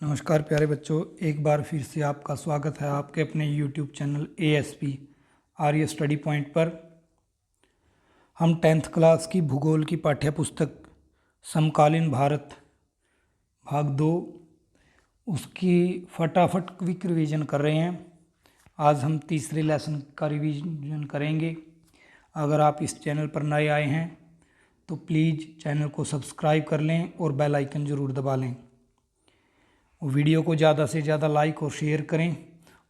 नमस्कार प्यारे बच्चों, एक बार फिर से आपका स्वागत है आपके अपने YouTube चैनल ASP आर्य स्टडी पॉइंट पर। हम 10th क्लास की भूगोल की पाठ्य पुस्तक समकालीन भारत भाग 2 उसकी फटाफट क्विक रिवीजन कर रहे हैं। आज हम तीसरे लेसन का रिवीजन करेंगे। अगर आप इस चैनल पर नए आए हैं तो प्लीज़ चैनल को सब्सक्राइब कर लें और बेल आइकन ज़रूर दबा लें। वीडियो को ज़्यादा से ज़्यादा लाइक और शेयर करें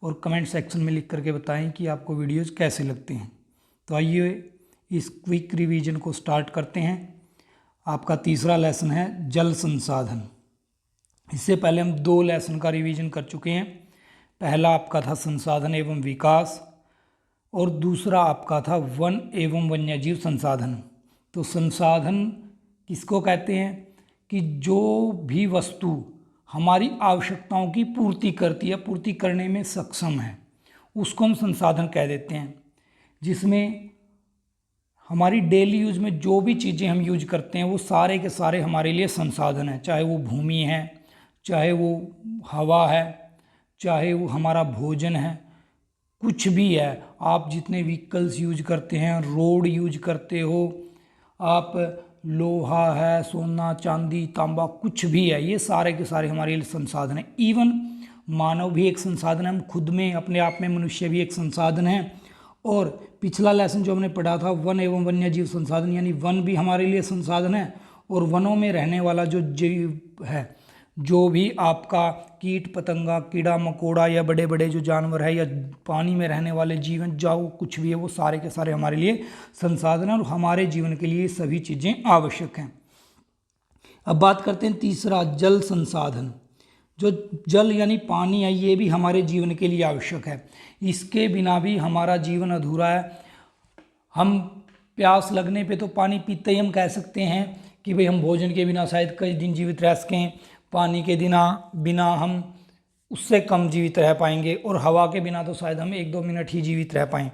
और कमेंट सेक्शन में लिख करके बताएं कि आपको वीडियोस कैसे लगते हैं। तो आइए इस क्विक रिवीजन को स्टार्ट करते हैं। आपका तीसरा लेसन है जल संसाधन। इससे पहले हम 2 लेसन का रिवीजन कर चुके हैं। पहला आपका था संसाधन एवं विकास और दूसरा आपका था वन एवं वन्यजीव संसाधन। तो संसाधन किसको कहते हैं कि जो भी वस्तु हमारी आवश्यकताओं की पूर्ति करती है, पूर्ति करने में सक्षम है, उसको हम संसाधन कह देते हैं। जिसमें हमारी डेली यूज में जो भी चीज़ें हम यूज करते हैं वो सारे के सारे हमारे लिए संसाधन हैं। चाहे वो भूमि है, चाहे वो हवा है, चाहे वो हमारा भोजन है, कुछ भी है। आप जितने व्हीकल्स यूज करते हैं, रोड यूज करते हो, आप लोहा है, सोना चांदी तांबा कुछ भी है, ये सारे के सारे हमारे लिए संसाधन हैं। इवन मानव भी एक संसाधन है, हम खुद में अपने आप में मनुष्य भी एक संसाधन है। और पिछला लेसन जो हमने पढ़ा था वन एवं वन्यजीव संसाधन, यानी वन भी हमारे लिए संसाधन है और वनों में रहने वाला जो जीव है, जो भी आपका कीट पतंगा, कीड़ा मकोड़ा या बड़े बड़े जो जानवर है या पानी में रहने वाले जीवन जाओ कुछ भी है, वो सारे के सारे हमारे लिए संसाधन है और हमारे जीवन के लिए सभी चीज़ें आवश्यक हैं। अब बात करते हैं तीसरा जल संसाधन। जो जल यानी पानी है, ये भी हमारे जीवन के लिए आवश्यक है। इसके बिना भी हमारा जीवन अधूरा है। हम प्यास लगने पे तो पानी पीते ही हम कह सकते हैं कि भाई हम भोजन के बिना शायद कई दिन जीवित रह सकें, पानी के बिना हम उससे कम जीवित रह पाएंगे और हवा के बिना तो शायद हम 1-2 मिनट ही जीवित रह पाएँ।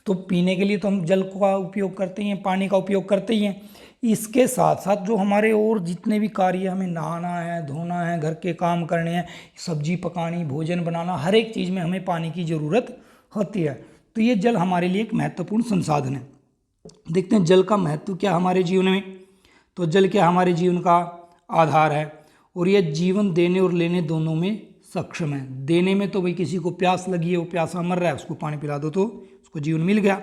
तो पीने के लिए तो हम जल का उपयोग करते ही हैं, पानी का उपयोग करते ही हैं। इसके साथ साथ जो हमारे और जितने भी कार्य, हमें नहाना है, धोना है, घर के काम करने हैं, सब्जी पकानी, भोजन बनाना, हर एक चीज़ में हमें पानी की ज़रूरत होती है। तो ये जल हमारे लिए एक महत्वपूर्ण संसाधन है। देखते हैं जल का महत्व क्या हमारे जीवन में। तो जल क्या हमारे जीवन का आधार है और यह जीवन देने और लेने दोनों में सक्षम है। देने में तो भाई किसी को प्यास लगी है, वो प्यासा मर रहा है, उसको पानी पिला दो तो उसको जीवन मिल गया।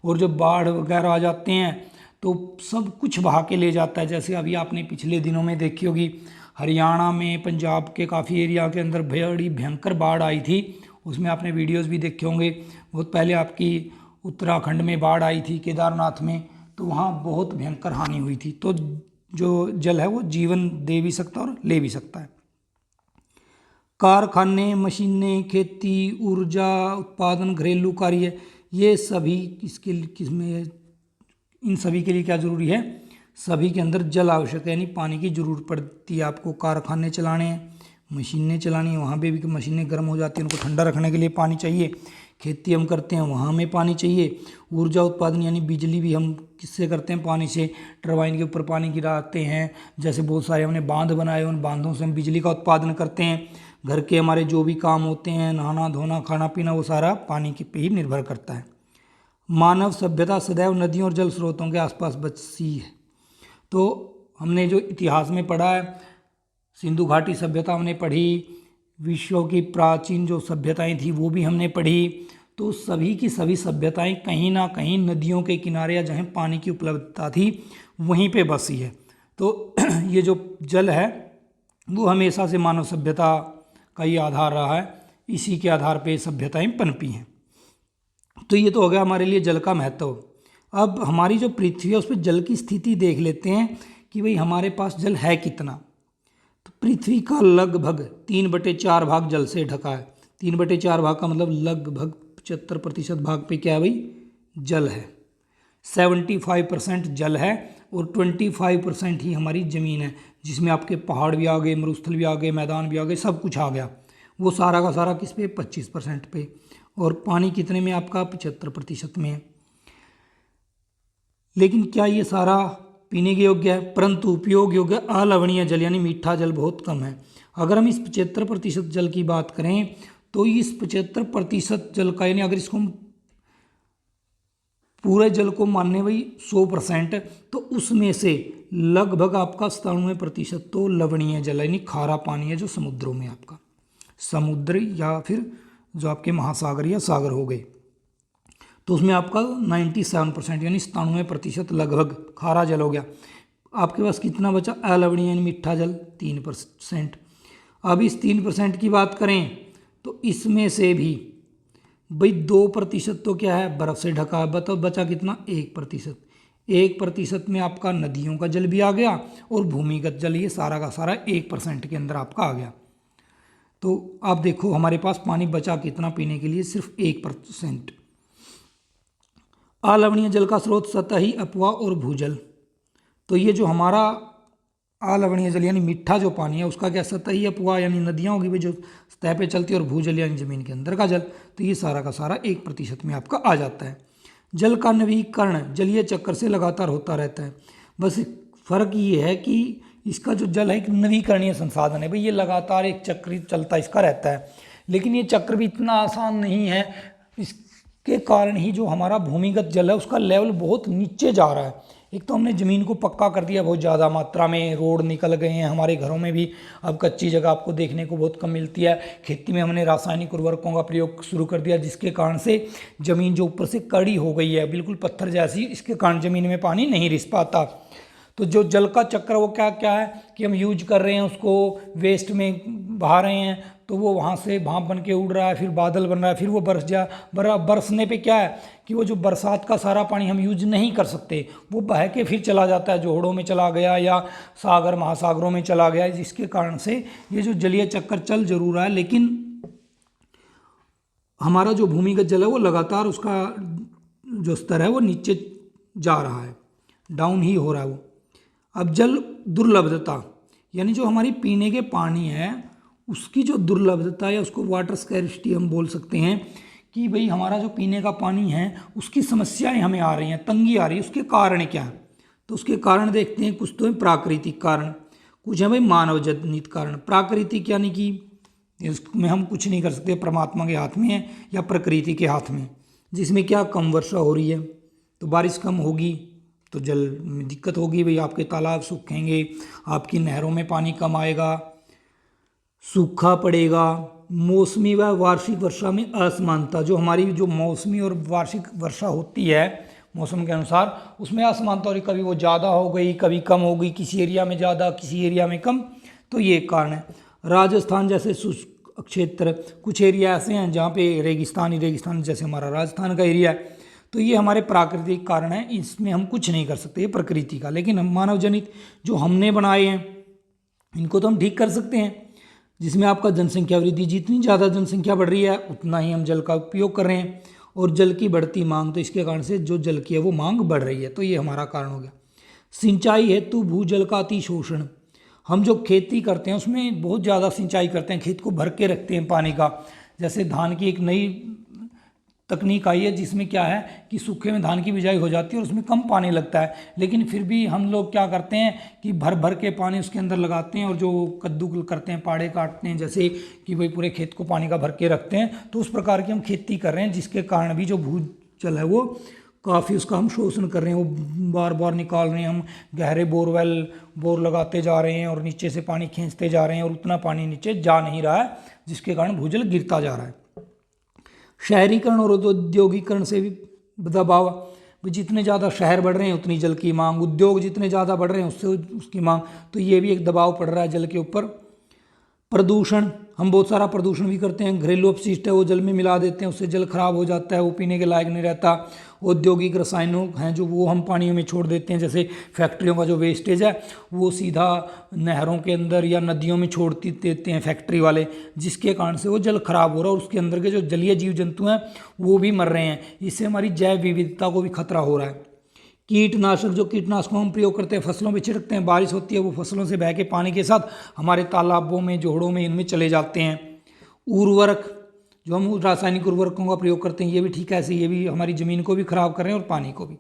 और जब बाढ़ वगैरह आ जाते हैं तो सब कुछ बहा के ले जाता है। जैसे अभी आपने पिछले दिनों में देखी होगी, हरियाणा में, पंजाब के काफ़ी एरिया के अंदर बड़ी भयंकर बाढ़ आई थी। उसमें आपने वीडियोस भी देखे होंगे। बहुत पहले आपकी उत्तराखंड में बाढ़ आई थी, केदारनाथ में, तो वहाँ बहुत भयंकर हानि हुई थी। तो जो जल है वो जीवन दे भी सकता है और ले भी सकता है। कारखाने, मशीनें, खेती, ऊर्जा उत्पादन, घरेलू कार्य, ये सभी किसमें इन सभी के लिए क्या ज़रूरी है? सभी के अंदर जल आवश्यक है, यानी पानी की ज़रूरत पड़ती है आपको। कारखाने चलाने हैं, मशीनें चलानी है, वहाँ पे भी मशीनें गर्म हो जाती हैं, उनको ठंडा रखने के लिए पानी चाहिए। खेती हम करते हैं, वहाँ हमें पानी चाहिए। ऊर्जा उत्पादन यानी बिजली भी हम किससे करते हैं? पानी से। टरबाइन के ऊपर पानी गिराते हैं, जैसे बहुत सारे हमने बांध बनाए, उन बांधों से हम बिजली का उत्पादन करते हैं। घर के हमारे जो भी काम होते हैं, नहाना धोना खाना पीना, वो सारा पानी के पे ही निर्भर करता है। मानव सभ्यता सदैव नदियों और जल स्रोतों के आसपास बसी है। तो हमने जो इतिहास में पढ़ा है, सिंधु घाटी सभ्यता हमने पढ़ी, विश्व की प्राचीन जो सभ्यताएं थी वो भी हमने पढ़ी। तो सभी की सभी सभ्यताएं कहीं ना कहीं नदियों के किनारे या जहाँ पानी की उपलब्धता थी वहीं पे बसी है। तो ये जो जल है वो हमेशा से मानव सभ्यता का ही आधार रहा है। इसी के आधार पे सभ्यताएं पनपी हैं। तो ये तो हो गया हमारे लिए जल का महत्व। अब हमारी जो पृथ्वी है उस पर जल की स्थिति देख लेते हैं कि भाई हमारे पास जल है कितना। तो पृथ्वी का लगभग 3/4 भाग जल से ढका है। 3/4 भाग का मतलब लगभग 75% भाग पे क्या है भाई? जल है। 75% जल है और 25% ही हमारी ज़मीन है, जिसमें आपके पहाड़ भी आ गए, मरुस्थल भी आ गए, मैदान भी आ गए, सब कुछ आ गया। वो सारा का सारा किस पे? 25% पे। और पानी कितने में? आपका 75% में है। लेकिन क्या ये सारा पीने के योग्य है? परंतु उपयोग योग्य अलवणीय जल यानी मीठा जल बहुत कम है। अगर हम इस 75% जल की बात करें तो इस 75% जल का, यानी अगर इसको हम पूरे जल को मानने भाई 100%, तो उसमें से लगभग आपका 97% तो लवणीय जल यानी खारा पानी है, जो समुद्रों में आपका समुद्र या फिर जो आपके महासागर या सागर हो गए, तो उसमें आपका 97% यानी 97% लगभग खारा जल हो गया। आपके पास कितना बचा? अलवणीय यानी मीठा जल 3%। अब इस 3% की बात करें तो इसमें से भी भाई 2% तो क्या है, बर्फ से ढका है। बताओ बचा कितना? 1%। 1% में आपका नदियों का जल भी आ गया और भूमिगत जल, ये सारा का सारा 1% के अंदर आपका आ गया। तो आप देखो हमारे पास पानी बचा कितना पीने के लिए? सिर्फ 1%। अलवणीय जल का स्रोत सतही अपवा और भूजल। तो ये जो हमारा अलवणीय जल यानी मीठा जो पानी है उसका क्या? सतही अपवा यानी नदियाँ होगी भी जो सतह पे चलती है, और भूजल यानी जमीन के अंदर का जल। तो ये सारा का सारा 1% में आपका आ जाता है। जल का नवीकरण जलीय चक्र से लगातार होता रहता है। बस फर्क ये है कि इसका जो जल है एक नवीकरणीय संसाधन है भाई, ये लगातार एक चक्र चलता इसका रहता है, लेकिन ये चक्र भी इतना आसान नहीं है। इसके कारण ही जो हमारा भूमिगत जल है उसका लेवल बहुत नीचे जा रहा है। एक तो हमने ज़मीन को पक्का कर दिया बहुत ज़्यादा मात्रा में, रोड निकल गए हैं, हमारे घरों में भी अब कच्ची जगह आपको देखने को बहुत कम मिलती है। खेती में हमने रासायनिक उर्वरकों का प्रयोग शुरू कर दिया, जिसके कारण से ज़मीन जो ऊपर से कड़ी हो गई है, बिल्कुल पत्थर जैसी, इसके कारण ज़मीन में पानी नहीं रिस पाता। तो जो जल का चक्र वो क्या क्या है कि हम यूज कर रहे हैं उसको, वेस्ट में बहा रहे हैं, तो वो वहाँ से भाप बन के उड़ रहा है, फिर बादल बन रहा है, फिर वो बरसने पे क्या है कि वो जो बरसात का सारा पानी हम यूज नहीं कर सकते, वो बह के फिर चला जाता है, जोहड़ों में चला गया या सागर महासागरों में चला गया, जिसके कारण से ये जो जलीय चक्कर चल जरूर रहा है, लेकिन हमारा जो भूमिगत जल है वो लगातार उसका जो स्तर है वो नीचे जा रहा है, डाउन ही हो रहा है वो। अब जल दुर्लभता यानी जो हमारी पीने के पानी है उसकी जो दुर्लभता या उसको वाटर स्कैरिसिटी हम बोल सकते हैं कि भाई हमारा जो पीने का पानी है उसकी समस्याएं हमें आ रही हैं, तंगी आ रही है। उसके कारण क्या है? तो उसके कारण देखते हैं। कुछ तो है प्राकृतिक कारण, कुछ है भाई मानव जनित कारण। प्राकृतिक यानी कि इसमें हम कुछ नहीं कर सकते, परमात्मा के हाथ में है या प्रकृति के हाथ में, जिसमें क्या कम वर्षा हो रही है तो बारिश कम होगी तो जल में दिक्कत होगी भाई, आपके तालाब सूखेंगे, आपकी नहरों में पानी कम आएगा, सूखा पड़ेगा। मौसमी व वार्षिक वर्षा में असमानता, जो हमारी जो मौसमी और वार्षिक वर्षा होती है मौसम के अनुसार, उसमें असमानता हो रही, कभी वो ज़्यादा हो गई कभी कम हो गई, किसी एरिया में ज़्यादा किसी एरिया में कम, तो ये एक कारण है। राजस्थान जैसे शुष्क क्षेत्र, कुछ एरिया ऐसे हैं जहाँ पे रेगिस्तान जैसे हमारा राजस्थान का एरिया है, तो ये हमारे प्राकृतिक कारण हैं, इसमें हम कुछ नहीं कर सकते, ये प्रकृति का। लेकिन हम मानव जनित जो हमने बनाए हैं इनको तो हम ठीक कर सकते हैं, जिसमें आपका जनसंख्या वृद्धि, जितनी ज़्यादा जनसंख्या बढ़ रही है उतना ही हम जल का उपयोग कर रहे हैं, और जल की बढ़ती मांग, तो इसके कारण से जो जल की है वो मांग बढ़ रही है, तो ये हमारा कारण हो गया। सिंचाई हेतु भूजल का अतिशोषण, हम जो खेती करते हैं उसमें बहुत ज़्यादा सिंचाई करते हैं, खेत को भर के रखते हैं पानी का। जैसे धान की एक नई तकनीक आई है जिसमें क्या है कि सूखे में धान की बिजाई हो जाती है और उसमें कम पानी लगता है, लेकिन फिर भी हम लोग क्या करते हैं कि भर भर के पानी उसके अंदर लगाते हैं, और जो कद्दू करते हैं, पाड़े काटते हैं, जैसे कि भाई पूरे खेत को पानी का भर के रखते हैं, तो उस प्रकार की हम खेती कर रहे हैं, जिसके कारण भी जो भूजल है वो काफ़ी उसका हम शोषण कर रहे हैं, वो बार बार निकाल रहे हैं। हम गहरे बोर लगाते जा रहे हैं और नीचे से पानी खींचते जा रहे हैं, और उतना पानी नीचे जा नहीं रहा है, जिसके कारण भूजल गिरता जा रहा है। शहरीकरण और औद्योगिकरण से भी दबाव, जितने ज़्यादा शहर बढ़ रहे हैं उतनी जल की मांग, उद्योग जितने ज़्यादा बढ़ रहे हैं उससे उसकी मांग, तो ये भी एक दबाव पड़ रहा है जल के ऊपर। प्रदूषण, हम बहुत सारा प्रदूषण भी करते हैं, घरेलू अपशिष्ट है वो जल में मिला देते हैं, उससे जल खराब हो जाता है, वो पीने के लायक नहीं रहता। औद्योगिक रसायनों हैं जो वो हम पानियों में छोड़ देते हैं, जैसे फैक्ट्रियों का जो वेस्टेज है वो सीधा नहरों के अंदर या नदियों में छोड़ देते हैं फैक्ट्री वाले, जिसके कारण से वो जल खराब हो रहा है, और उसके अंदर के जो जलीय जीव जंतु हैं वो भी मर रहे हैं। इससे हमारी जैव विविधता को भी खतरा हो रहा है। कीटनाशक, जो कीटनाशकों हम प्रयोग करते हैं, फसलों में छिड़कते हैं, बारिश होती है वो फसलों से बह के पानी के साथ हमारे तालाबों में, जोहड़ों में, इनमें चले जाते हैं। उर्वरक, जो हम रासायनिक उर्वरकों का प्रयोग करते हैं, ये भी ठीक है, ऐसे ये भी हमारी ज़मीन को भी खराब कर रहे हैं और पानी को भी।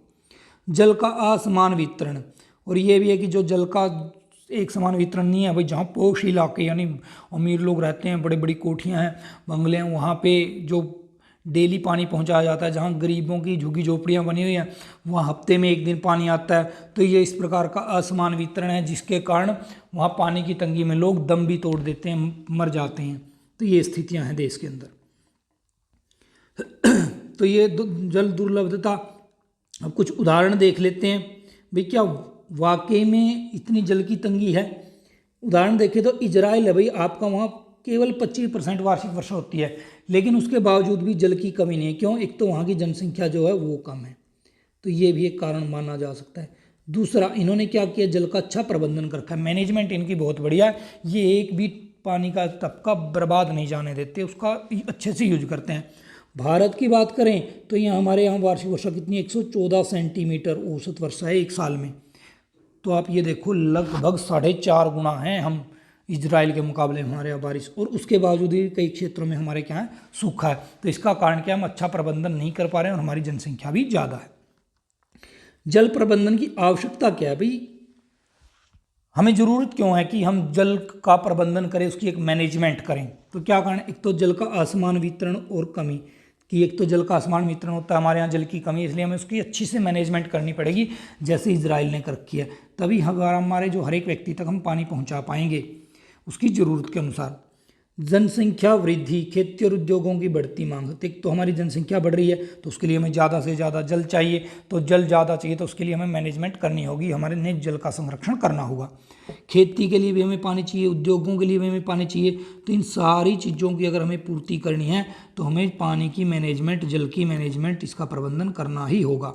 जल का असमान वितरण, और ये भी है कि जो जल का एक समान वितरण नहीं है भाई। जहाँ पोश इलाके यानी अमीर लोग रहते हैं, बड़े बड़ी कोठियाँ हैं, बंगले हैं, वहाँ पे जो डेली पानी पहुंचाया जाता है। जहाँ गरीबों की झुग्गी झोपड़ियाँ बनी हुई हैं वहाँ हफ्ते में एक दिन पानी आता है। तो ये इस प्रकार का असमान वितरण है, जिसके कारण वहाँ पानी की तंगी में लोग दम भी तोड़ देते हैं, मर जाते हैं। तो ये स्थितियाँ हैं देश के अंदर। तो ये जल दुर्लभता, अब कुछ उदाहरण देख लेते हैं भाई, क्या वाकई में इतनी जल की तंगी है। उदाहरण देखें तो इजराइल है भाई, आपका वहाँ केवल 25% वार्षिक वर्षा होती है, लेकिन उसके बावजूद भी जल की कमी नहीं है। क्यों? एक तो वहाँ की जनसंख्या जो है वो कम है, तो ये भी एक कारण माना जा सकता है। दूसरा, इन्होंने क्या किया, जल का अच्छा प्रबंधन कर रखा है, मैनेजमेंट इनकी बहुत बढ़िया है। ये एक भी पानी का टपका बर्बाद नहीं जाने देते, उसका अच्छे से यूज करते हैं। भारत की बात करें तो यहाँ हमारे यहाँ वार्षिक वर्षा कितनी, 114 सेंटीमीटर औसत वर्षा है एक साल में। तो आप ये देखो, लगभग 4.5 गुना है हम इजराइल के मुकाबले हमारे यहाँ बारिश, और उसके बावजूद ही कई क्षेत्रों में हमारे क्या है, सूखा है। तो इसका कारण क्या, हम अच्छा प्रबंधन नहीं कर पा रहे हैं और हमारी जनसंख्या भी ज़्यादा है। जल प्रबंधन की आवश्यकता क्या है भाई, हमें ज़रूरत क्यों है कि हम जल का प्रबंधन करें, उसकी एक मैनेजमेंट करें। तो क्या कारण, एक तो जल का असमान वितरण और कमी, कि एक तो जल का असमान वितरण होता है, हमारे यहाँ जल की कमी, इसलिए हमें उसकी अच्छी से मैनेजमेंट करनी पड़ेगी, जैसे इजराइल ने कर रखी है। तभी हमारे जो हर एक व्यक्ति तक हम पानी पहुँचा पाएंगे उसकी ज़रूरत के अनुसार। जनसंख्या वृद्धि, खेती और उद्योगों की बढ़ती मांग। तो हमारी जनसंख्या बढ़ रही है तो उसके लिए हमें ज़्यादा से ज़्यादा जल चाहिए, तो जल ज़्यादा चाहिए तो उसके लिए हमें मैनेजमेंट करनी होगी, हमारे ने जल का संरक्षण करना होगा। खेती के लिए भी हमें पानी चाहिए, उद्योगों के लिए भी हमें पानी चाहिए। तो इन सारी चीज़ों की अगर हमें पूर्ति करनी है तो हमें पानी की मैनेजमेंट, जल की मैनेजमेंट, इसका प्रबंधन करना ही होगा।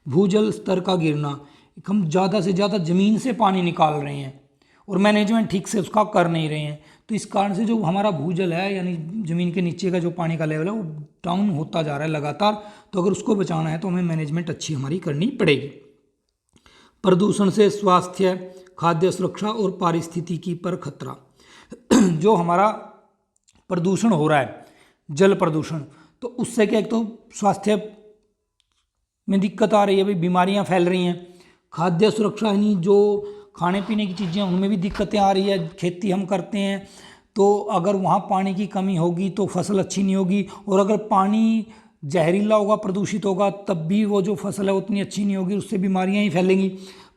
भूजल स्तर का गिरना, हम ज़्यादा से ज़्यादा ज़मीन से पानी निकाल रहे हैं और मैनेजमेंट ठीक से उसका कर नहीं रहे हैं, तो इस कारण से जो हमारा भूजल है यानी ज़मीन के नीचे का जो पानी का लेवल है वो डाउन होता जा रहा है लगातार। तो अगर उसको बचाना है तो हमें मैनेजमेंट अच्छी हमारी करनी पड़ेगी। प्रदूषण से स्वास्थ्य, खाद्य सुरक्षा और पारिस्थितिकी पर खतरा। जो हमारा प्रदूषण हो रहा है, जल प्रदूषण, तो उससे क्या, एक तो स्वास्थ्य में दिक्कत आ रही है भाई, बीमारियां फैल रही हैं। खाद्य सुरक्षा यानी जो खाने पीने की चीज़ें उनमें भी दिक्कतें आ रही है। खेती हम करते हैं तो अगर वहाँ पानी की कमी होगी तो फसल अच्छी नहीं होगी, और अगर पानी जहरीला होगा, प्रदूषित होगा, तब भी वो जो फसल है उतनी अच्छी नहीं होगी, उससे बीमारियाँ ही फैलेंगी।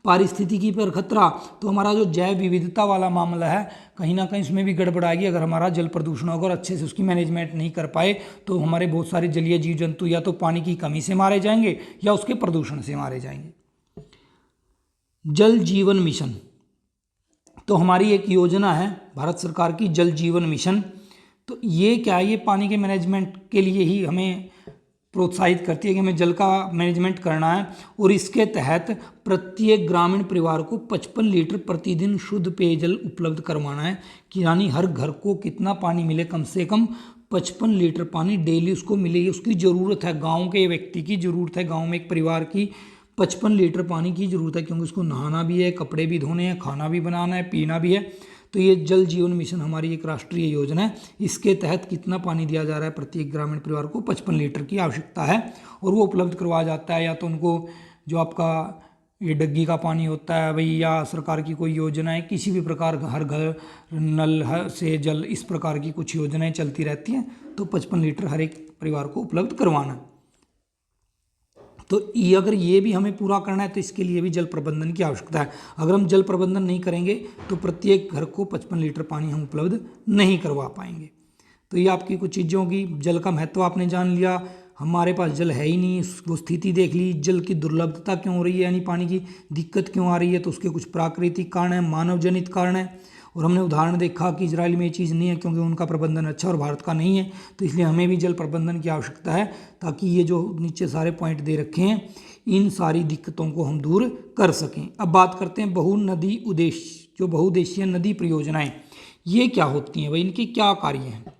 पारिस्थितिकी पर खतरा, तो हमारा जो जैव विविधता वाला मामला है कहीं ना कहीं उसमें भी गड़बड़ाएगी। अगर हमारा जल प्रदूषण होगा और अच्छे से उसकी मैनेजमेंट नहीं कर पाए तो हमारे बहुत सारे जलीय जीव जंतु या तो पानी की कमी से मारे जाएंगे या उसके प्रदूषण से मारे जाएंगे। जल जीवन मिशन, तो हमारी एक योजना है भारत सरकार की, जल जीवन मिशन। तो ये क्या है, ये पानी के मैनेजमेंट के लिए ही हमें प्रोत्साहित करती है कि हमें जल का मैनेजमेंट करना है, और इसके तहत प्रत्येक ग्रामीण परिवार को 55 लीटर प्रतिदिन शुद्ध पेयजल उपलब्ध करवाना है। कि यानी हर घर को कितना पानी मिले, कम से कम 55 लीटर पानी डेली उसको मिले, उसकी ज़रूरत है। गाँव के व्यक्ति की ज़रूरत है, गाँव में एक परिवार की 55 लीटर पानी की ज़रूरत है, क्योंकि उसको नहाना भी है, कपड़े भी धोने हैं, खाना भी बनाना है, पीना भी है। तो ये जल जीवन मिशन हमारी एक राष्ट्रीय योजना है। इसके तहत कितना पानी दिया जा रहा है, प्रत्येक ग्रामीण परिवार को 55 लीटर की आवश्यकता है, और वो उपलब्ध करवाया जाता है। या तो उनको जो आपका ये डग्गी का पानी होता है भाई, या सरकार की कोई योजना है, किसी भी प्रकार का हर घर नल से जल, इस प्रकार की कुछ योजनाएं चलती रहती हैं, तो 55 लीटर हर एक परिवार को उपलब्ध करवाना है। तो ये अगर ये भी हमें पूरा करना है तो इसके लिए भी जल प्रबंधन की आवश्यकता है। अगर हम जल प्रबंधन नहीं करेंगे तो प्रत्येक घर को 55 लीटर पानी हम उपलब्ध नहीं करवा पाएंगे। तो ये आपकी कुछ चीज़ों की, जल का महत्व आपने जान लिया। हमारे पास जल है ही नहीं, वो स्थिति देख ली। जल की दुर्लभता क्यों हो रही है, यानी पानी की दिक्कत क्यों आ रही है, तो उसके कुछ प्राकृतिक कारण है, मानव जनित कारण है। और हमने उदाहरण देखा कि इजराइल में ये चीज़ नहीं है क्योंकि उनका प्रबंधन अच्छा और भारत का नहीं है। तो इसलिए हमें भी जल प्रबंधन की आवश्यकता है, ताकि ये जो नीचे सारे पॉइंट दे रखे हैं इन सारी दिक्कतों को हम दूर कर सकें। अब बात करते हैं बहुनदी उद्देश्य, जो बहुउद्देशीय नदी परियोजनाएं, ये क्या होती हैं भाई, इनके क्या कार्य हैं।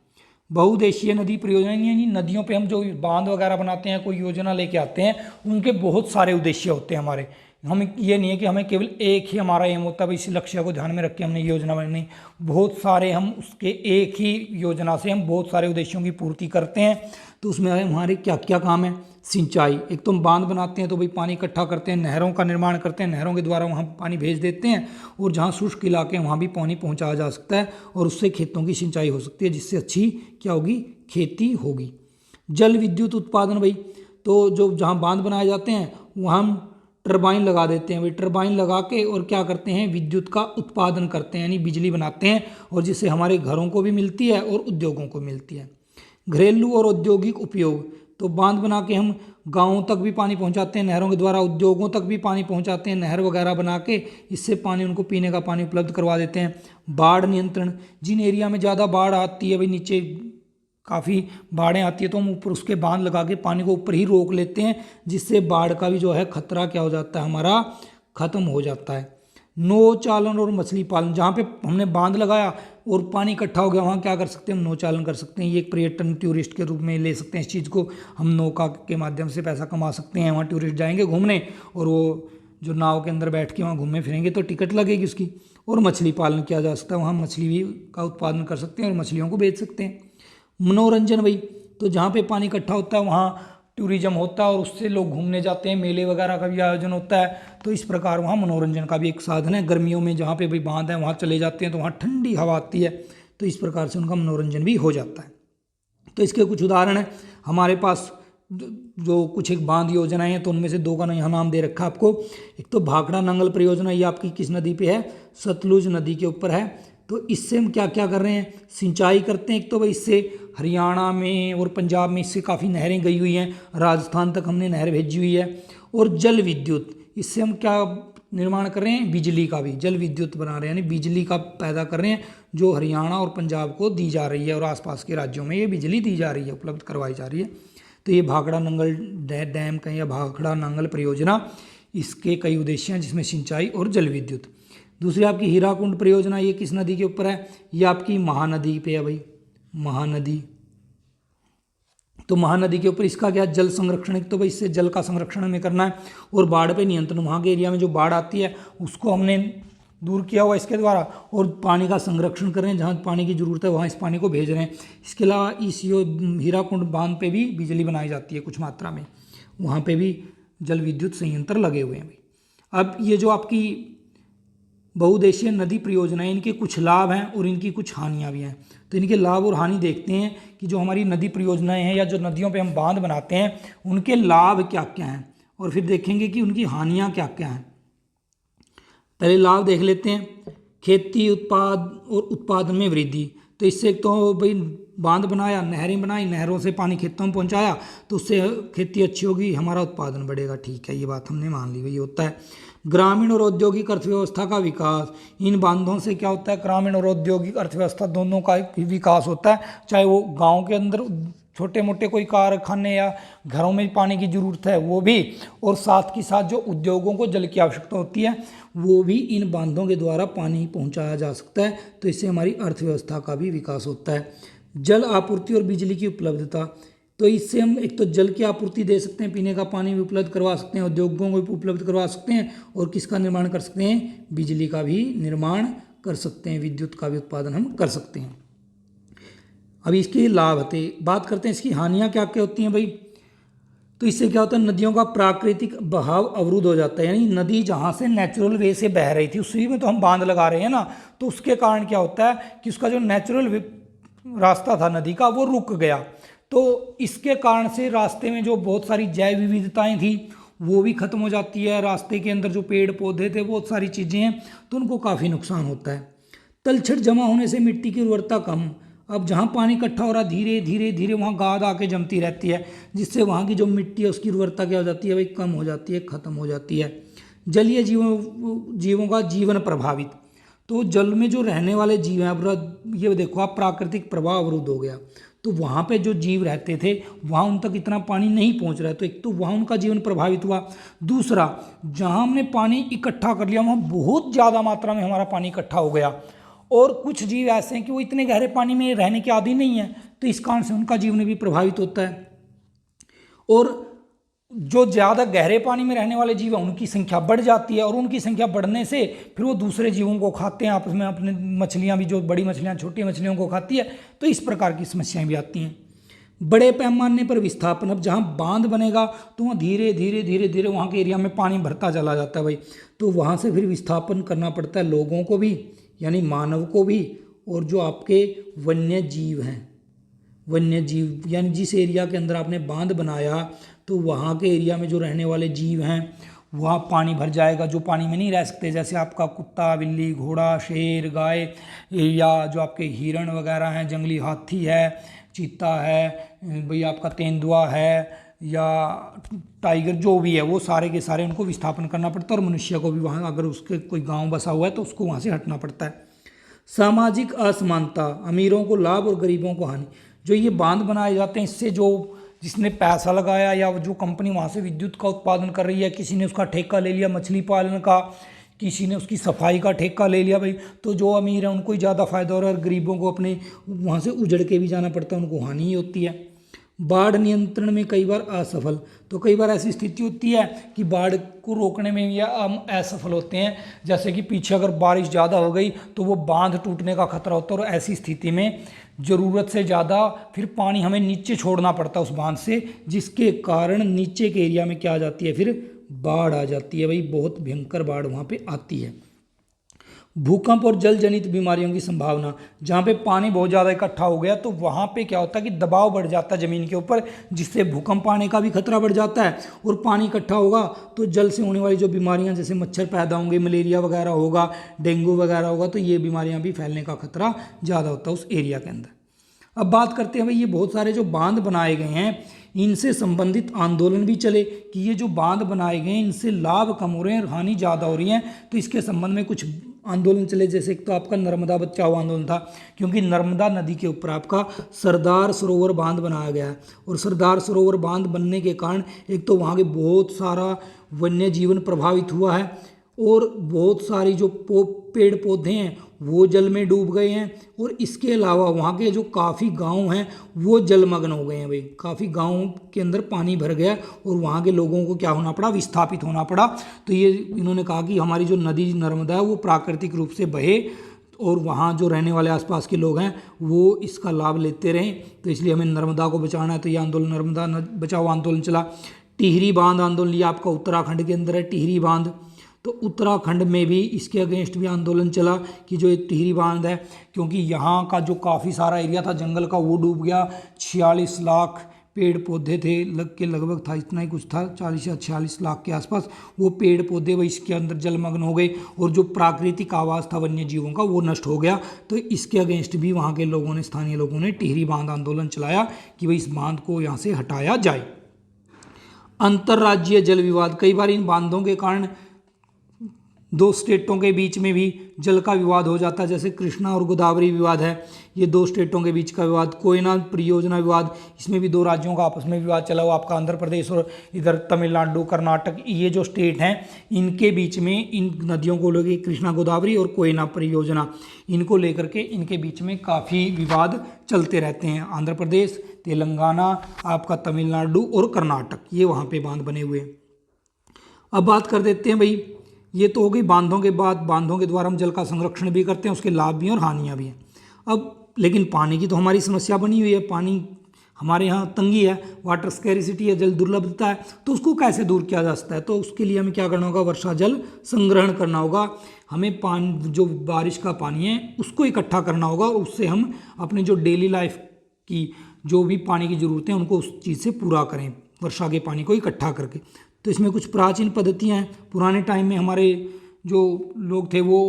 बहुउद्देशीय नदी परियोजनाएं यानी नदियों पे हम जो बांध वगैरह बनाते हैं, कोई योजना लेके आते हैं, उनके बहुत सारे उद्देश्य होते हैं हमारे। हम ये नहीं है कि हमें केवल एक ही हमारा एम होता है, इस लक्ष्य को ध्यान में रख के हमने योजना बनाई। बहुत सारे हम उसके एक ही योजना से हम बहुत सारे उद्देश्यों की पूर्ति करते हैं। तो उसमें हमारे क्या क्या काम है? सिंचाई, एक तो हम बांध बनाते हैं तो भाई पानी इकट्ठा करते हैं, नहरों का निर्माण करते हैं, नहरों के द्वारा वहाँ पानी भेज देते हैं, और जहाँ शुष्क इलाके हैं वहाँ भी पानी पहुँचाया जा सकता है, और उससे खेतों की सिंचाई हो सकती है, जिससे अच्छी क्या होगी? खेती होगी। जल विद्युत उत्पादन भाई, तो जो जहाँ बांध बनाए जाते हैं वहाँ हम टरबाइन लगा देते हैं भाई, टरबाइन लगा के और क्या करते हैं? विद्युत का उत्पादन करते हैं, यानी बिजली बनाते हैं, और जिससे हमारे घरों को भी मिलती है और उद्योगों को मिलती है। घरेलू और औद्योगिक उपयोग, तो बांध बना के हम गांवों तक भी पानी पहुंचाते हैं, नहरों के द्वारा उद्योगों तक भी पानी पहुंचाते हैं, नहर वगैरह बना के इससे पानी उनको पीने का पानी उपलब्ध करवा देते हैं। बाढ़ नियंत्रण, जिन एरिया में ज़्यादा बाढ़ आती है भाई, नीचे काफ़ी बाढ़ें आती है, तो हम ऊपर उसके बांध लगा के पानी को ऊपर ही रोक लेते हैं, जिससे बाढ़ का भी जो है खतरा क्या हो जाता है? हमारा खत्म हो जाता है। नौ चालन और मछली पालन, जहाँ पे हमने बांध लगाया और पानी इकट्ठा हो गया वहाँ क्या कर सकते हैं? हम नौ चालन कर सकते हैं। ये एक पर्यटन टूरिस्ट के रूप में ले सकते हैं इस चीज़ को, हम नौका के माध्यम से पैसा कमा सकते हैं। वहाँ टूरिस्ट जाएंगे घूमने, और वो जो नाव के अंदर बैठ के वहाँ घूमने फिरेंगे तो टिकट लगेगी उसकी। और मछली पालन किया जा सकता है, वहाँ मछली भी का उत्पादन कर सकते हैं और मछलियों को बेच सकते हैं। मनोरंजन भाई, तो जहाँ पे पानी इकट्ठा होता है वहाँ टूरिज्म होता है, और उससे लोग घूमने जाते हैं, मेले वगैरह का भी आयोजन होता है, तो इस प्रकार वहाँ मनोरंजन का भी एक साधन है। गर्मियों में जहाँ पे भाई बांध है वहाँ चले जाते हैं तो वहाँ ठंडी हवा आती है, तो इस प्रकार से उनका मनोरंजन भी हो जाता है। तो इसके कुछ उदाहरण हैं हमारे पास, जो कुछ एक बांध योजनाएं हैं, तो उनमें से दो का यहाँ नाम दे रखा है आपको। एक तो भाखड़ा नंगल परियोजना, ये आपकी किस नदी पे है? सतलुज नदी के ऊपर है। तो इससे हम क्या क्या कर रहे हैं? सिंचाई करते हैं। एक तो भाई इससे हरियाणा में और पंजाब में इससे काफ़ी नहरें गई हुई हैं, राजस्थान तक हमने नहर भेजी हुई है। और जल विद्युत, इससे हम क्या निर्माण कर रहे हैं? बिजली का भी, जल विद्युत बना रहे हैं, यानी बिजली का पैदा कर रहे हैं, जो हरियाणा और पंजाब को दी जा रही है, और आसपास के राज्यों में ये बिजली दी जा रही है, उपलब्ध करवाई जा रही है। तो ये भाखड़ा नंगल डैम का या भाखड़ा नंगल परियोजना, इसके कई उद्देश्य हैं, जिसमें सिंचाई और जल विद्युत। दूसरी आपकी हीराकुंड परियोजना, ये किस नदी के ऊपर है? ये आपकी महानदी पे है भाई, महानदी। तो महानदी के ऊपर इसका क्या? जल संरक्षण, तो भाई इससे जल का संरक्षण हमें करना है, और बाढ़ पे नियंत्रण, वहाँ के एरिया में जो बाढ़ आती है उसको हमने दूर किया हुआ इसके द्वारा, और पानी का संरक्षण कर रहे हैं, जहाँ पानी की जरूरत है वहाँ इस पानी को भेज रहे हैं। इसके अलावा इस हीराकुंड बांध पे भी बिजली बनाई जाती है कुछ मात्रा में, वहाँ पे भी जल विद्युत संयंत्र लगे हुए हैं भाई। अब ये जो आपकी बहुउद्देशीय नदी परियोजनाएं, इनके कुछ लाभ हैं और इनकी कुछ हानियां भी हैं। तो इनके लाभ और हानि देखते हैं कि जो हमारी नदी परियोजनाएं हैं या जो नदियों पे हम बांध बनाते हैं उनके लाभ क्या क्या हैं, और फिर देखेंगे कि उनकी हानियां क्या क्या हैं। पहले लाभ देख लेते हैं। खेती उत्पाद और उत्पादन में वृद्धि, तो इससे एक तो भाई बांध बनाया, नहरें बनाई, नहरों से पानी खेतों में पहुंचाया, तो उससे खेती अच्छी होगी, हमारा उत्पादन बढ़ेगा। ठीक है, ये बात हमने मान ली भाई, होता है। ग्रामीण और औद्योगिक अर्थव्यवस्था का विकास, इन बांधों से क्या होता है? ग्रामीण और औद्योगिक अर्थव्यवस्था दोनों का विकास होता है, चाहे वो गाँव के अंदर छोटे मोटे कोई कारखाने या घरों में पानी की जरूरत है वो भी, और साथ के साथ जो उद्योगों को जल की आवश्यकता होती है वो भी इन बांधों के द्वारा पानी पहुंचाया जा सकता है। तो इससे हमारी अर्थव्यवस्था का भी विकास होता है। जल आपूर्ति और बिजली की उपलब्धता, तो इससे हम एक तो जल की आपूर्ति दे सकते हैं, पीने का पानी भी उपलब्ध करवा सकते हैं, उद्योगों को भी उपलब्ध करवा सकते हैं, और किसका निर्माण कर सकते हैं? बिजली का भी निर्माण कर सकते हैं, विद्युत का भी उत्पादन हम कर सकते हैं। अब इसके लाभ होते बात करते हैं, इसकी हानियां क्या क्या होती हैं भाई। तो इससे क्या होता है? नदियों का प्राकृतिक बहाव अवरुद्ध हो जाता है, यानी नदी जहाँ से नेचुरल वे से बह रही थी उसी में तो हम बांध लगा रहे हैं ना, तो उसके कारण क्या होता है कि उसका जो नेचुरल रास्ता था नदी का वो रुक गया। तो इसके कारण से रास्ते में जो बहुत सारी जैव विविधताएं थी वो भी खत्म हो जाती है, रास्ते के अंदर जो पेड़ पौधे थे बहुत सारी चीज़ें हैं, तो उनको काफ़ी नुकसान होता है। तलछट जमा होने से मिट्टी की उर्वरता कम, अब जहाँ पानी इकट्ठा हो रहा धीरे धीरे धीरे वहाँ गाद आके जमती रहती है, जिससे वहाँ की जो मिट्टी है उसकी उर्वरता क्या हो जाती है भाई? कम हो जाती है, खत्म हो जाती है। जलीय जीवों का जीवन प्रभावित, तो जल में जो रहने वाले जीव हैं, ये देखो आप प्राकृतिक प्रवाह अवरुद्ध हो गया, तो वहाँ पे जो जीव रहते थे वहाँ उन तक इतना पानी नहीं पहुँच रहा है, तो एक तो वहाँ उनका जीवन प्रभावित हुआ। दूसरा, जहाँ हमने पानी इकट्ठा कर लिया वहाँ बहुत ज़्यादा मात्रा में हमारा पानी इकट्ठा हो गया, और कुछ जीव ऐसे हैं कि वो इतने गहरे पानी में रहने के आदी नहीं है, तो इस कारण से उनका जीवन भी प्रभावित होता है। और जो ज़्यादा गहरे पानी में रहने वाले जीव हैं उनकी संख्या बढ़ जाती है, और उनकी संख्या बढ़ने से फिर वो दूसरे जीवों को खाते हैं आपस में, अपने मछलियाँ भी, जो बड़ी मछलियाँ छोटी मछलियों को खाती है, तो इस प्रकार की समस्याएं भी आती हैं। बड़े पैमाने पर विस्थापन, अब जहाँ बांध बनेगा तो वहाँ धीरे धीरे धीरे धीरे वहाँ के एरिया में पानी भरता चला जाता है भाई, तो वहाँ से फिर विस्थापन करना पड़ता है लोगों को भी, यानी मानव को भी, और जो आपके वन्य जीव हैं, वन्य जीव यानी जिस एरिया के अंदर आपने बांध बनाया तो वहाँ के एरिया में जो रहने वाले जीव हैं वहाँ पानी भर जाएगा, जो पानी में नहीं रह सकते, जैसे आपका कुत्ता, बिल्ली, घोड़ा, शेर, गाय, या जो आपके हिरण वगैरह हैं, जंगली हाथी है, चीता है भाई, आपका तेंदुआ है, या टाइगर, जो भी है वो सारे के सारे उनको विस्थापन करना पड़ता है, और मनुष्य को भी वहाँ, अगर उसके कोई गांव बसा हुआ है तो उसको वहाँ से हटना पड़ता है। सामाजिक असमानता, अमीरों को लाभ और गरीबों को हानि। जो ये बांध बनाए जाते हैं, इससे जो जिसने पैसा लगाया या जो कंपनी वहाँ से विद्युत का उत्पादन कर रही है, किसी ने उसका ठेका ले लिया मछली पालन का, किसी ने उसकी सफाई का ठेका ले लिया भाई, तो जो अमीर है उनको ही ज़्यादा फायदा हो रहा है, और गरीबों को अपने वहाँ से उजड़ के भी जाना पड़ता है, उनको हानि ही होती है। बाढ़ नियंत्रण में कई बार असफल, तो कई बार ऐसी स्थिति होती है कि बाढ़ को रोकने में या हम असफल होते हैं, जैसे कि पीछे अगर बारिश ज़्यादा हो गई तो वो बांध टूटने का खतरा होता है, और ऐसी स्थिति में ज़रूरत से ज़्यादा फिर पानी हमें नीचे छोड़ना पड़ता है उस बांध से, जिसके कारण नीचे के एरिया में क्या आ जाती है, फिर बाढ़ आ जाती है भाई, बहुत भयंकर बाढ़ वहाँ पे आती है। भूकंप और जल जनित बीमारियों की संभावना, जहाँ पे पानी बहुत ज़्यादा इकट्ठा हो गया तो वहाँ पे क्या होता है कि दबाव बढ़ जाता है ज़मीन के ऊपर, जिससे भूकंप आने का भी खतरा बढ़ जाता है, और पानी इकट्ठा होगा तो जल से होने वाली जो बीमारियाँ, जैसे मच्छर पैदा होंगे, मलेरिया वगैरह होगा, डेंगू वगैरह होगा, तो ये बीमारियाँ भी फैलने का खतरा ज़्यादा होता है उस एरिया के अंदर। अब बात करते हैं भाई, ये बहुत सारे जो बांध बनाए गए हैं इनसे संबंधित आंदोलन भी चले कि ये जो बांध बनाए गए हैं इनसे लाभ कम हो रहे हैं और हानि ज़्यादा हो रही है, तो इसके संबंध में कुछ आंदोलन चले। जैसे एक तो आपका नर्मदा बचाओ आंदोलन था, क्योंकि नर्मदा नदी के ऊपर आपका सरदार सरोवर बांध बनाया गया है, और सरदार सरोवर बांध बनने के कारण एक तो वहाँ के बहुत सारा वन्य जीवन प्रभावित हुआ है, और बहुत सारी जो पेड़ पौधे हैं वो जल में डूब गए हैं, और इसके अलावा वहाँ के जो काफ़ी गांव हैं वो जलमग्न हो गए हैं भाई, काफ़ी गांव के अंदर पानी भर गया और वहाँ के लोगों को क्या होना पड़ा, विस्थापित होना पड़ा। तो ये इन्होंने कहा कि हमारी जो नदी नर्मदा है वो प्राकृतिक रूप से बहे, और वहाँ जो रहने वाले आसपास के लोग हैं वो इसका लाभ लेते रहें, तो इसलिए हमें नर्मदा को बचाना है। तो ये आंदोलन नर्मदा बचाओ आंदोलन चला। टिहरी बांध आंदोलन लिया, आपका उत्तराखंड के अंदर है टिहरी बांध, तो उत्तराखंड में भी इसके अगेंस्ट भी आंदोलन चला कि जो एक टिहरी बांध है, क्योंकि यहाँ का जो काफ़ी सारा एरिया था जंगल का वो डूब गया, 46 लाख पेड़ पौधे थे, लगभग था, इतना ही कुछ था, 40 या 46 लाख के आसपास वो पेड़ पौधे वही इसके अंदर जलमग्न हो गए, और जो प्राकृतिक आवास था वन्य जीवों का वो नष्ट हो गया। तो इसके अगेंस्ट भी वहाँ के लोगों ने, स्थानीय लोगों ने टिहरी बांध आंदोलन चलाया कि भाई इस बांध को यहाँ से हटाया जाए। अंतर्राज्यीय जल विवाद, कई बार इन बांधों के कारण दो स्टेटों के बीच में भी जल का विवाद हो जाता है, जैसे कृष्णा और गोदावरी विवाद है, ये दो स्टेटों के बीच का विवाद। कोयना परियोजना विवाद, इसमें भी दो राज्यों का आपस में विवाद चला हुआ, आपका आंध्र प्रदेश और इधर तमिलनाडु, कर्नाटक, ये जो स्टेट हैं इनके बीच में इन नदियों को लेकर, कृष्णा गोदावरी और कोयना परियोजना, इनको लेकर के इनके बीच में काफ़ी विवाद चलते रहते हैं। आंध्र प्रदेश, तेलंगाना, आपका तमिलनाडु और कर्नाटक, ये वहाँ पर बांध बने हुए हैं। अब बात कर देते हैं भाई, ये तो हो गई बांधों के बाद, बांधों के द्वारा हम जल का संरक्षण भी करते हैं, उसके लाभ भी हैं और हानियाँ भी हैं। अब लेकिन पानी की तो हमारी समस्या बनी हुई है, पानी हमारे यहाँ तंगी है, वाटर स्कैरिसिटी है, जल दुर्लभता है, तो उसको कैसे दूर किया जा सकता है? तो उसके लिए हमें क्या करना होगा, वर्षा जल संग्रहण करना होगा। हमें पानी, जो बारिश का पानी है उसको इकट्ठा करना होगा, और उससे हम अपने जो डेली लाइफ की जो भी पानी की ज़रूरतें हैं उनको उस चीज़ से पूरा करें, वर्षा के पानी को इकट्ठा करके। तो इसमें कुछ प्राचीन पद्धतियाँ हैं। पुराने टाइम में हमारे जो लोग थे वो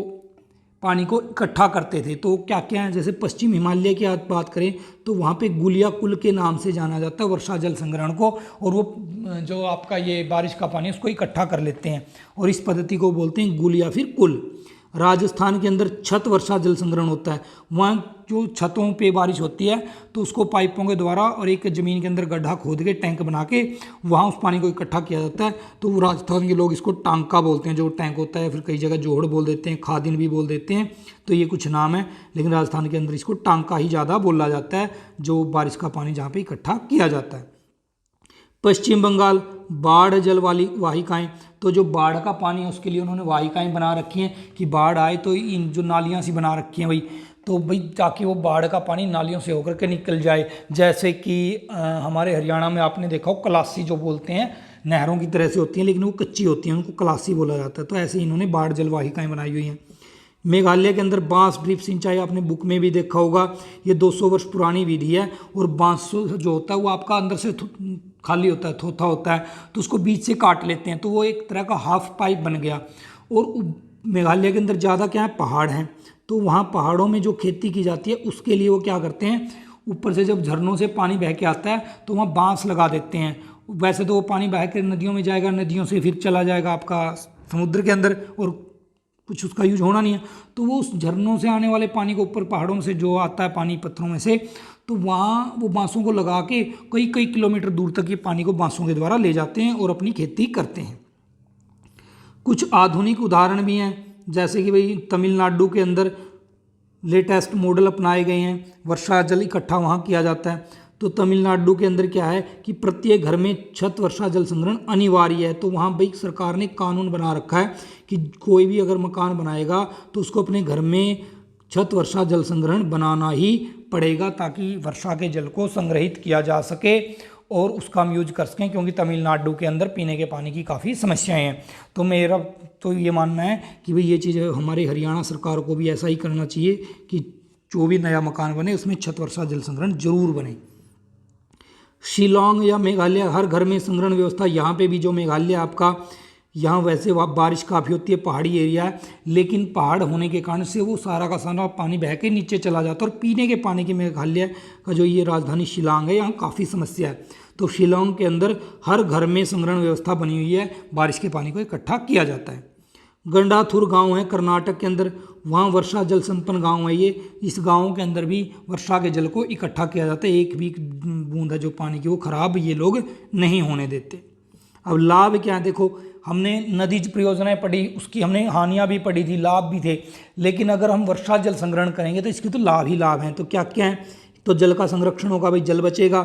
पानी को इकट्ठा करते थे, तो क्या क्या है, जैसे पश्चिम हिमालय की बात करें तो वहाँ पे गुलिया कुल के नाम से जाना जाता है वर्षा जल संग्रहण को, और वो जो आपका ये बारिश का पानी है उसको इकट्ठा कर लेते हैं, और इस पद्धति को बोलते हैं गुल या फिर कुल। राजस्थान के अंदर छत वर्षा जल संग्रहण होता है, वहाँ जो छतों पे बारिश होती है तो उसको पाइपों के द्वारा और एक ज़मीन के अंदर गड्ढा खोद के टैंक बना के वहाँ उस पानी को इकट्ठा किया जाता है। तो वो राजस्थान के लोग इसको टांका बोलते हैं, जो टैंक होता है, फिर कई जगह जोहड़ बोल देते हैं, खादिन भी बोल देते हैं, तो ये कुछ नाम है, लेकिन राजस्थान के अंदर इसको टांका ही ज़्यादा बोला जाता है, जो बारिश का पानी जहाँ पर इकट्ठा किया जाता है। पश्चिम बंगाल बाढ़ जल वाली वाहिकाएं, तो जो बाढ़ का पानी है उसके लिए उन्होंने वाहिकाएं बना रखी हैं कि बाढ़ आए तो इन जो नालियाँ सी बना रखी हैं भाई, तो भाई ताकि वो बाढ़ का पानी नालियों से होकर के निकल जाए। जैसे कि हमारे हरियाणा में आपने देखा हो कलासी जो बोलते हैं, नहरों की तरह से होती हैं लेकिन वो कच्ची होती हैं, उनको कलासी बोला जाता है। तो ऐसे ही इन्होंने बाढ़ जल वाहिकाएँ बनाई हुई हैं। मेघालय के अंदर बांस ड्रिप सिंचाई आपने बुक में भी देखा होगा, ये 200 वर्ष पुरानी विधि है। और बांस जो होता है वो आपका अंदर से खाली होता है, थोथा होता है, तो उसको बीच से काट लेते हैं, तो वो एक तरह का हाफ पाइप बन गया। और मेघालय के अंदर ज़्यादा क्या है, पहाड़ हैं, तो वहाँ पहाड़ों में जो खेती की जाती है उसके लिए वो क्या करते हैं, ऊपर से जब झरनों से पानी बह के आता है तो वहाँ बांस लगा देते हैं। वैसे तो वो पानी बह कर नदियों में जाएगा, नदियों से फिर चला जाएगा आपका समुद्र के अंदर और कुछ उसका यूज होना नहीं है, तो वो उस झरनों से आने वाले पानी को ऊपर पहाड़ों से जो आता है पानी पत्थरों में से, तो वहाँ वो बांसों को लगा के कई कई किलोमीटर दूर तक ये पानी को बांसों के द्वारा ले जाते हैं और अपनी खेती करते हैं। कुछ आधुनिक उदाहरण भी हैं, जैसे कि भाई तमिलनाडु के अंदर लेटेस्ट मॉडल अपनाए गए हैं, वर्षा जल इकट्ठा वहाँ किया जाता है। तो तमिलनाडु के अंदर क्या है कि प्रत्येक घर में छत वर्षा जल संग्रहण अनिवार्य है। तो वहाँ भाई सरकार ने कानून बना रखा है कि कोई भी अगर मकान बनाएगा तो उसको अपने घर में छत वर्षा जल संग्रहण बनाना ही पड़ेगा, ताकि वर्षा के जल को संग्रहित किया जा सके और उसका हम यूज कर सकें, क्योंकि तमिलनाडु के अंदर पीने के पानी की काफ़ी समस्याएं हैं। तो मेरा तो ये मानना है कि भाई ये चीज़ हमारे हरियाणा सरकार को भी ऐसा ही करना चाहिए कि जो भी नया मकान बने उसमें छत वर्षा जल संग्रहण जरूर बने। शिलोंग या मेघालय, हर घर में संग्रहण व्यवस्था। यहाँ पे भी जो मेघालय आपका, यहाँ वैसे बारिश काफ़ी होती है, पहाड़ी एरिया है, लेकिन पहाड़ होने के कारण से वो सारा का सारा पानी बह के नीचे चला जाता है। और पीने के पानी की मेघालय का जो ये राजधानी शिलांग है, यहाँ काफ़ी समस्या है। तो शिलोंग के अंदर हर घर में संग्रहण व्यवस्था बनी हुई है, बारिश के पानी को इकट्ठा किया जाता है। गंडाथुर गांव है कर्नाटक के अंदर, वहाँ वर्षा जल संपन्न गांव है ये। इस गांव के अंदर भी वर्षा के जल को इकट्ठा किया जाता है, एक भी बूंद है जो पानी की वो खराब ये लोग नहीं होने देते। अब लाभ क्या है, देखो हमने नदीज परियोजनाएं पढ़ी, उसकी हमने हानियां भी पढ़ी थी, लाभ भी थे। लेकिन अगर हम वर्षा जल संग्रहण करेंगे तो इसके तो लाभ ही लाभ हैं। तो क्या क्या है, तो जल का संरक्षण होगा, भाई जल बचेगा।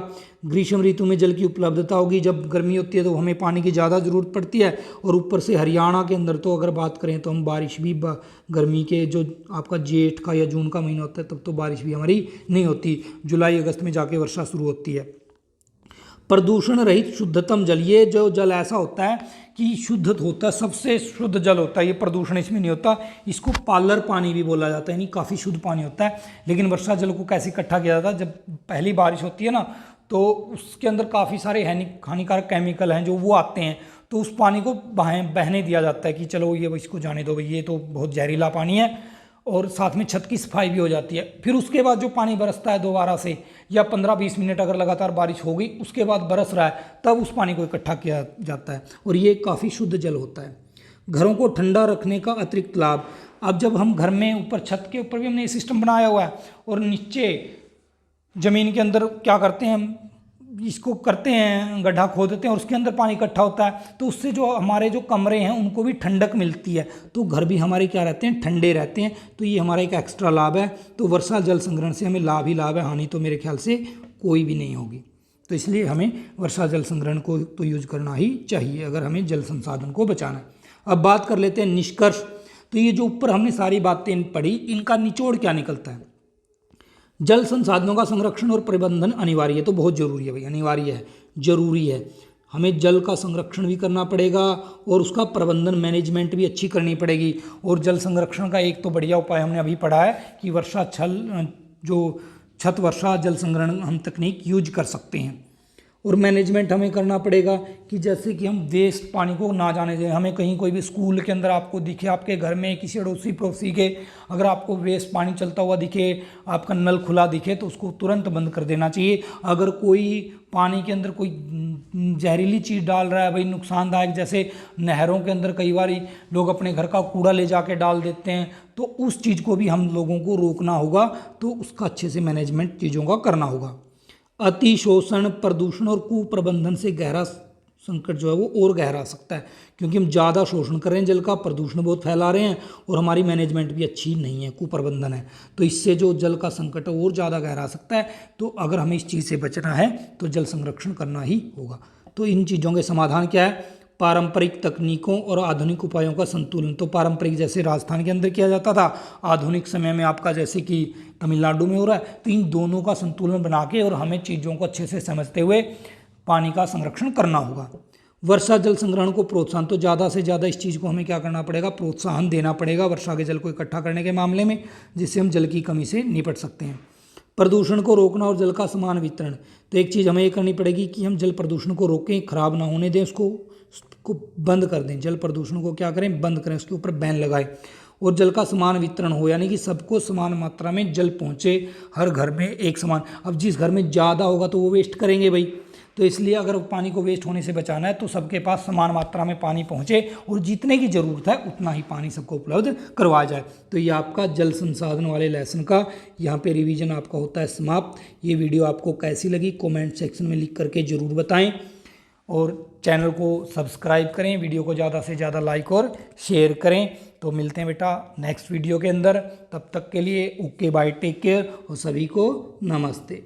ग्रीष्म ऋतु में जल की उपलब्धता होगी, जब गर्मी होती है तो हमें पानी की ज़्यादा ज़रूरत पड़ती है। और ऊपर से हरियाणा के अंदर तो अगर बात करें तो हम बारिश भी गर्मी के जो आपका जेठ का या जून का महीना होता है तब तो बारिश भी हमारी नहीं होती, जुलाई अगस्त में जाके वर्षा शुरू होती है। प्रदूषण रहित शुद्धतम जल, ये जो जल ऐसा होता है कि शुद्ध होता है, सबसे शुद्ध जल होता है, ये प्रदूषण इसमें नहीं होता। इसको पालर पानी भी बोला जाता है, यानी काफ़ी शुद्ध पानी होता है। लेकिन वर्षा जल को कैसे इकट्ठा किया जाता है, जब पहली बारिश होती है ना तो उसके अंदर काफ़ी सारे हानिकारक केमिकल हैं जो वो आते हैं, तो उस पानी को बहने दिया जाता है कि चलो ये इसको जाने दो भाई, ये तो बहुत जहरीला पानी है। और साथ में छत की सफाई भी हो जाती है। फिर उसके बाद जो पानी बरसता है दोबारा से, या 15-20 मिनट अगर लगातार बारिश हो गई उसके बाद बरस रहा है, तब उस पानी को इकट्ठा किया जाता है और ये काफ़ी शुद्ध जल होता है। घरों को ठंडा रखने का अतिरिक्त लाभ, अब जब हम घर में ऊपर छत के ऊपर भी हमने ये सिस्टम बनाया हुआ है और नीचे ज़मीन के अंदर क्या करते हैं, हम इसको करते हैं, गड्ढा खोद देते हैं और उसके अंदर पानी इकट्ठा होता है, तो उससे जो हमारे जो कमरे हैं उनको भी ठंडक मिलती है, तो घर भी हमारे क्या रहते हैं, ठंडे रहते हैं। तो ये हमारा एक एक्स्ट्रा लाभ है। तो वर्षा जल संग्रहण से हमें लाभ ही लाभ है, हानि तो मेरे ख्याल से कोई भी नहीं होगी। तो इसलिए हमें वर्षा जल संग्रहण को तो यूज करना ही चाहिए अगर हमें जल संसाधन को बचाना है। अब बात कर लेते हैं निष्कर्ष। तो ये जो ऊपर हमने सारी बातें पढ़ी, इनका निचोड़ क्या निकलता है, जल संसाधनों का संरक्षण और प्रबंधन अनिवार्य है। तो बहुत जरूरी है भाई, अनिवार्य है, जरूरी है। हमें जल का संरक्षण भी करना पड़ेगा और उसका प्रबंधन मैनेजमेंट भी अच्छी करनी पड़ेगी। और जल संरक्षण का एक तो बढ़िया उपाय हमने अभी पढ़ा है कि जो छत वर्षा जल संग्रहण हम तकनीक यूज कर सकते हैं। और मैनेजमेंट हमें करना पड़ेगा कि जैसे कि हम वेस्ट पानी को ना जाने दें। हमें कहीं कोई भी स्कूल के अंदर आपको दिखे, आपके घर में किसी अड़ोसी पड़ोसी के अगर आपको वेस्ट पानी चलता हुआ दिखे, आपका नल खुला दिखे, तो उसको तुरंत बंद कर देना चाहिए। अगर कोई पानी के अंदर कोई जहरीली चीज़ डाल रहा है भाई, नुकसानदायक, जैसे नहरों के अंदर कई बार लोग अपने घर का कूड़ा ले जाके डाल देते हैं, तो उस चीज़ को भी हम लोगों को रोकना होगा। तो उसका अच्छे से मैनेजमेंट चीज़ों का करना होगा। अतिशोषण, प्रदूषण और कुप्रबंधन से गहरा संकट जो है वो और गहरा सकता है, क्योंकि हम ज़्यादा शोषण कर रहे हैं जल का, प्रदूषण बहुत फैला रहे हैं और हमारी मैनेजमेंट भी अच्छी नहीं है, कुप्रबंधन है। तो इससे जो जल का संकट है और ज़्यादा गहरा सकता है। तो अगर हमें इस चीज़ से बचना है तो जल संरक्षण करना ही होगा। तो इन चीज़ों के समाधान क्या है? पारंपरिक तकनीकों और आधुनिक उपायों का संतुलन। तो पारंपरिक जैसे राजस्थान के अंदर किया जाता था, आधुनिक समय में आपका जैसे कि तमिलनाडु में हो रहा है, तो इन दोनों का संतुलन बना के और हमें चीज़ों को अच्छे से समझते हुए पानी का संरक्षण करना होगा। वर्षा जल संग्रहण को प्रोत्साहन, तो ज़्यादा से ज़्यादा इस चीज़ को हमें क्या करना पड़ेगा? प्रोत्साहन देना पड़ेगा वर्षा के जल को इकट्ठा करने के मामले में, जिससे हम जल की कमी से निपट सकते हैं। प्रदूषण को रोकना और जल का समान वितरण, तो एक चीज़ हमें ये करनी पड़ेगी कि हम जल प्रदूषण को रोकें, खराब ना होने दें, उसको बंद कर दें। जल प्रदूषण को क्या करें? बंद करें, उसके ऊपर बैन लगाएं। और जल का समान वितरण हो, यानी कि सबको समान मात्रा में जल पहुँचे, हर घर में एक समान। अब जिस घर में ज़्यादा होगा तो वो वेस्ट करेंगे भाई, तो इसलिए अगर पानी को वेस्ट होने से बचाना है तो सबके पास समान मात्रा में पानी पहुँचे और जितने की ज़रूरत है उतना ही पानी सबको उपलब्ध करवाया जाए। तो ये आपका जल संसाधन वाले लेसन का यहाँ पे रिवीजन आपका होता है समाप्त। ये वीडियो आपको कैसी लगी कमेंट सेक्शन में लिख करके ज़रूर बताएं और चैनल को सब्सक्राइब करें, वीडियो को ज़्यादा से ज़्यादा लाइक और शेयर करें। तो मिलते हैं बेटा नेक्स्ट वीडियो के अंदर, तब तक के लिए ओके बाय, टेक केयर और सभी को नमस्ते।